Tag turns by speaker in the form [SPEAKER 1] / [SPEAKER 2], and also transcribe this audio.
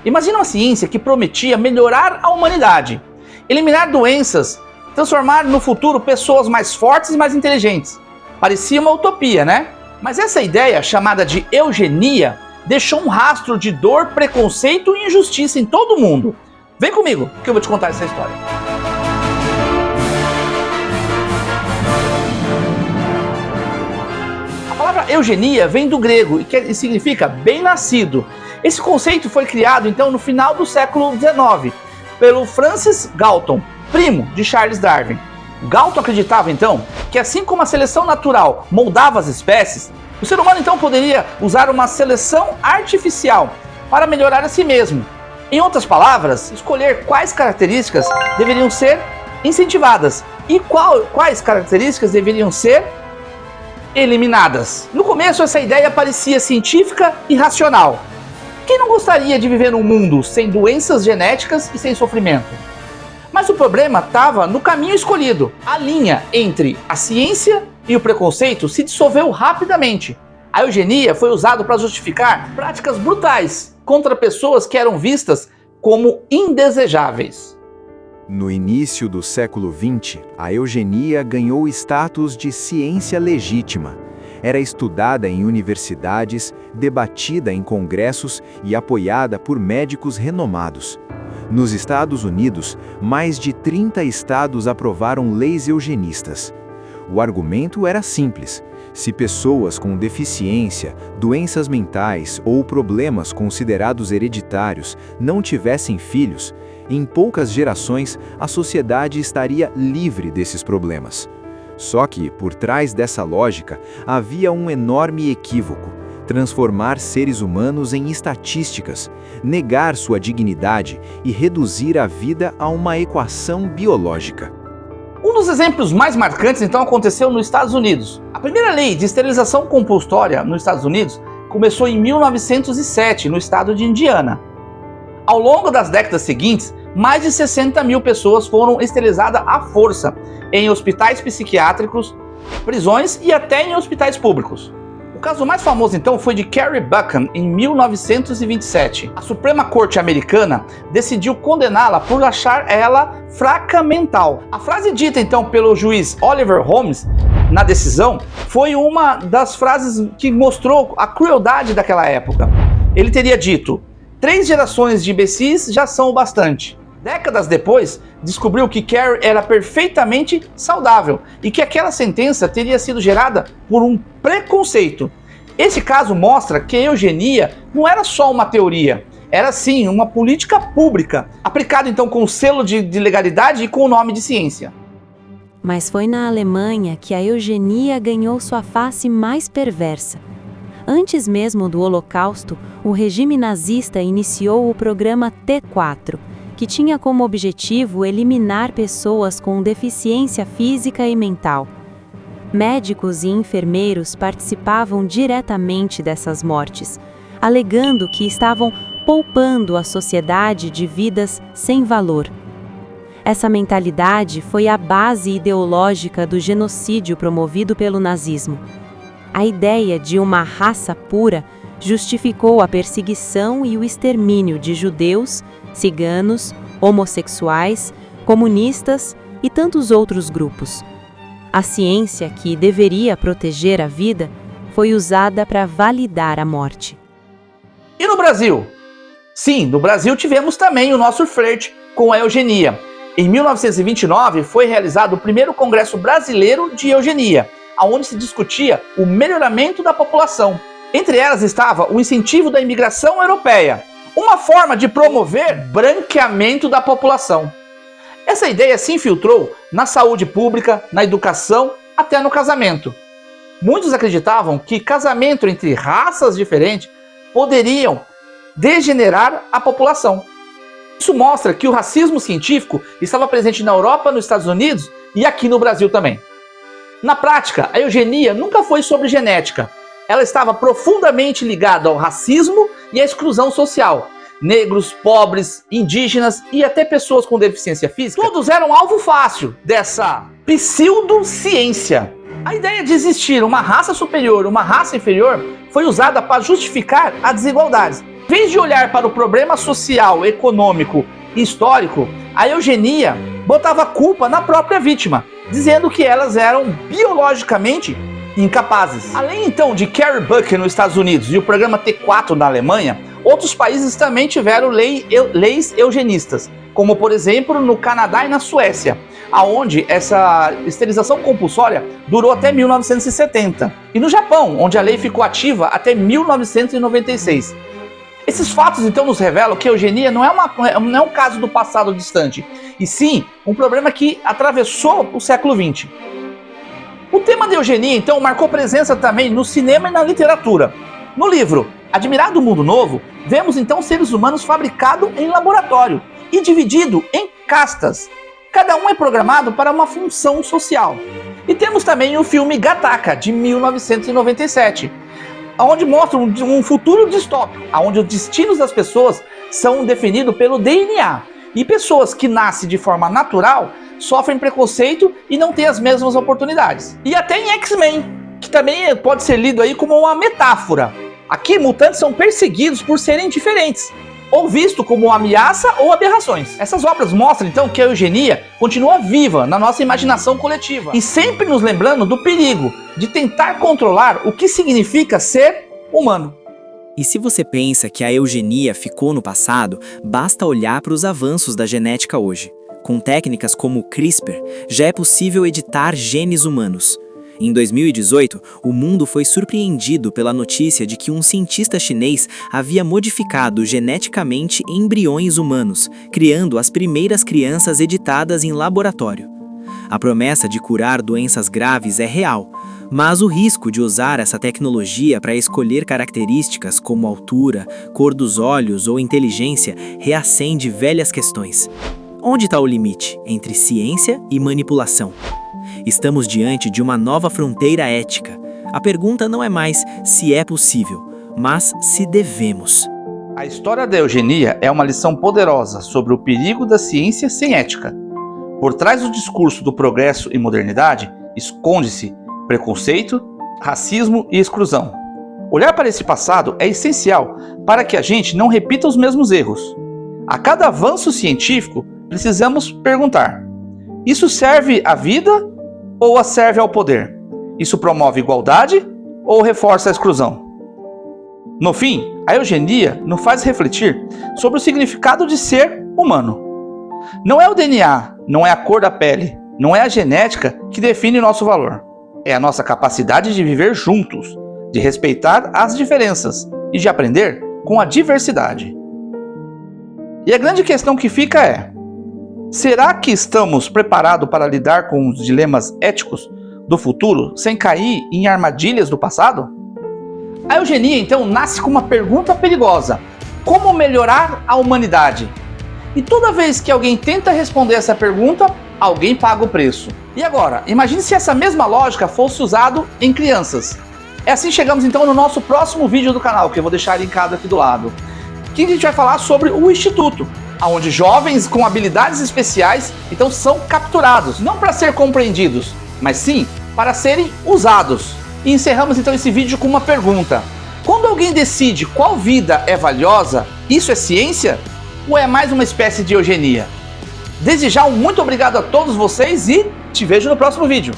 [SPEAKER 1] Imagina uma ciência que prometia melhorar a humanidade, eliminar doenças, transformar no futuro pessoas mais fortes e mais inteligentes. Parecia uma utopia, né? Mas essa ideia, chamada de eugenia, deixou um rastro de dor, preconceito e injustiça em todo mundo. Vem comigo que eu vou te contar essa história. A palavra eugenia vem do grego e significa bem-nascido. Esse conceito foi criado então no final do século XIX pelo Francis Galton, primo de Charles Darwin. Galton acreditava então que assim como a seleção natural moldava as espécies, o ser humano então poderia usar uma seleção artificial para melhorar a si mesmo. Em outras palavras, escolher quais características deveriam ser incentivadas e quais características deveriam ser eliminadas. No começo essa ideia parecia científica e racional. Quem não gostaria de viver num mundo sem doenças genéticas e sem sofrimento? Mas o problema estava no caminho escolhido. A linha entre a ciência e o preconceito se dissolveu rapidamente. A eugenia foi usada para justificar práticas brutais contra pessoas que eram vistas como indesejáveis.
[SPEAKER 2] No início do século XX, a eugenia ganhou status de ciência legítima. Era estudada em universidades, debatida em congressos e apoiada por médicos renomados. Nos Estados Unidos, mais de 30 estados aprovaram leis eugenistas. O argumento era simples: se pessoas com deficiência, doenças mentais ou problemas considerados hereditários não tivessem filhos, em poucas gerações a sociedade estaria livre desses problemas. Só que, por trás dessa lógica, havia um enorme equívoco: transformar seres humanos em estatísticas, negar sua dignidade e reduzir a vida a uma equação biológica.
[SPEAKER 1] Um dos exemplos mais marcantes então aconteceu nos Estados Unidos. A primeira lei de esterilização compulsória nos Estados Unidos começou em 1907, no estado de Indiana. Ao longo das décadas seguintes, mais de 60 mil pessoas foram esterilizadas à força em hospitais psiquiátricos, prisões e até em hospitais públicos. O caso mais famoso então foi de Carrie Buchan em 1927. A Suprema Corte Americana decidiu condená-la por achar ela fraca mental. A frase dita então pelo juiz Oliver Holmes na decisão foi uma das frases que mostrou a crueldade daquela época. Ele teria dito: 3 gerações de imbecis já são o bastante. Décadas depois, descobriu que Carrie era perfeitamente saudável e que aquela sentença teria sido gerada por um preconceito. Esse caso mostra que a eugenia não era só uma teoria, era sim uma política pública, aplicada então com o selo de legalidade e com o nome de ciência.
[SPEAKER 3] Mas foi na Alemanha que a eugenia ganhou sua face mais perversa. Antes mesmo do Holocausto, o regime nazista iniciou o programa T4, que tinha como objetivo eliminar pessoas com deficiência física e mental. Médicos e enfermeiros participavam diretamente dessas mortes, alegando que estavam poupando a sociedade de vidas sem valor. Essa mentalidade foi a base ideológica do genocídio promovido pelo nazismo. A ideia de uma raça pura justificou a perseguição e o extermínio de judeus, ciganos, homossexuais, comunistas e tantos outros grupos. A ciência, que deveria proteger a vida, foi usada para validar a morte.
[SPEAKER 1] E no Brasil? Sim, no Brasil tivemos também o nosso flerte com a eugenia. Em 1929 foi realizado o primeiro Congresso Brasileiro de Eugenia, onde se discutia o melhoramento da população. Entre elas estava o incentivo da imigração europeia, uma forma de promover branqueamento da população. Essa ideia se infiltrou na saúde pública, na educação, até no casamento. Muitos acreditavam que casamento entre raças diferentes poderiam degenerar a população. Isso mostra que o racismo científico estava presente na Europa, nos Estados Unidos e aqui no Brasil também. Na prática, a eugenia nunca foi sobre genética. Ela estava profundamente ligada ao racismo e à exclusão social. Negros, pobres, indígenas e até pessoas com deficiência física, todos eram alvo fácil dessa pseudociência. A ideia de existir uma raça superior, uma raça inferior, foi usada para justificar as desigualdades. vez de olhar para o problema social, econômico e histórico, a eugenia botava a culpa na própria vítima, dizendo que elas eram biologicamente incapazes. Além então de Carrie Buck nos Estados Unidos e o programa T4 na Alemanha, outros países também tiveram leis eugenistas, como por exemplo no Canadá e na Suécia, aonde essa esterilização compulsória durou até 1970, e no Japão, onde a lei ficou ativa até 1996. Esses fatos então nos revelam que a eugenia não é um caso do passado distante, e sim um problema que atravessou o século XX. O tema da eugenia então marcou presença também no cinema e na literatura. No livro Admirado Mundo Novo, vemos então seres humanos fabricados em laboratório e dividido em castas. Cada um é programado para uma função social. E temos também o filme Gattaca, de 1997, onde mostra um futuro distópico, onde os destinos das pessoas são definidos pelo DNA. E pessoas que nascem de forma natural sofrem preconceito e não têm as mesmas oportunidades. E até em X-Men, que também pode ser lido aí como uma metáfora. Aqui, mutantes são perseguidos por serem diferentes, ou visto como ameaça ou aberrações. Essas obras mostram então que a eugenia continua viva na nossa imaginação coletiva e sempre nos lembrando do perigo de tentar controlar o que significa ser humano.
[SPEAKER 4] E se você pensa que a eugenia ficou no passado, basta olhar para os avanços da genética hoje. Com técnicas como o CRISPR, já é possível editar genes humanos. Em 2018, o mundo foi surpreendido pela notícia de que um cientista chinês havia modificado geneticamente embriões humanos, criando as primeiras crianças editadas em laboratório. A promessa de curar doenças graves é real, mas o risco de usar essa tecnologia para escolher características como altura, cor dos olhos ou inteligência reacende velhas questões. Onde está o limite entre ciência e manipulação? Estamos diante de uma nova fronteira ética. A pergunta não é mais se é possível, mas se devemos.
[SPEAKER 1] A história da eugenia é uma lição poderosa sobre o perigo da ciência sem ética. Por trás do discurso do progresso e modernidade, esconde-se preconceito, racismo e exclusão. Olhar para esse passado é essencial para que a gente não repita os mesmos erros. A cada avanço científico, precisamos perguntar: isso serve à vida ou serve ao poder? Isso promove igualdade ou reforça a exclusão? No fim, a eugenia nos faz refletir sobre o significado de ser humano. Não é o DNA, não é a cor da pele, não é a genética que define nosso valor. É a nossa capacidade de viver juntos, de respeitar as diferenças e de aprender com a diversidade. E a grande questão que fica é: será que estamos preparados para lidar com os dilemas éticos do futuro sem cair em armadilhas do passado? A eugenia, então, nasce com uma pergunta perigosa: como melhorar a humanidade? E toda vez que alguém tenta responder essa pergunta, alguém paga o preço. E agora, imagine se essa mesma lógica fosse usada em crianças. É assim que chegamos então no nosso próximo vídeo do canal, que eu vou deixar linkado aqui do lado. Que a gente vai falar sobre o Instituto, onde jovens com habilidades especiais então são capturados, não para ser compreendidos, mas sim para serem usados. E encerramos então esse vídeo com uma pergunta: quando alguém decide qual vida é valiosa, isso é ciência? Ou é mais uma espécie de eugenia? Desde já, muito obrigado a todos vocês e te vejo no próximo vídeo.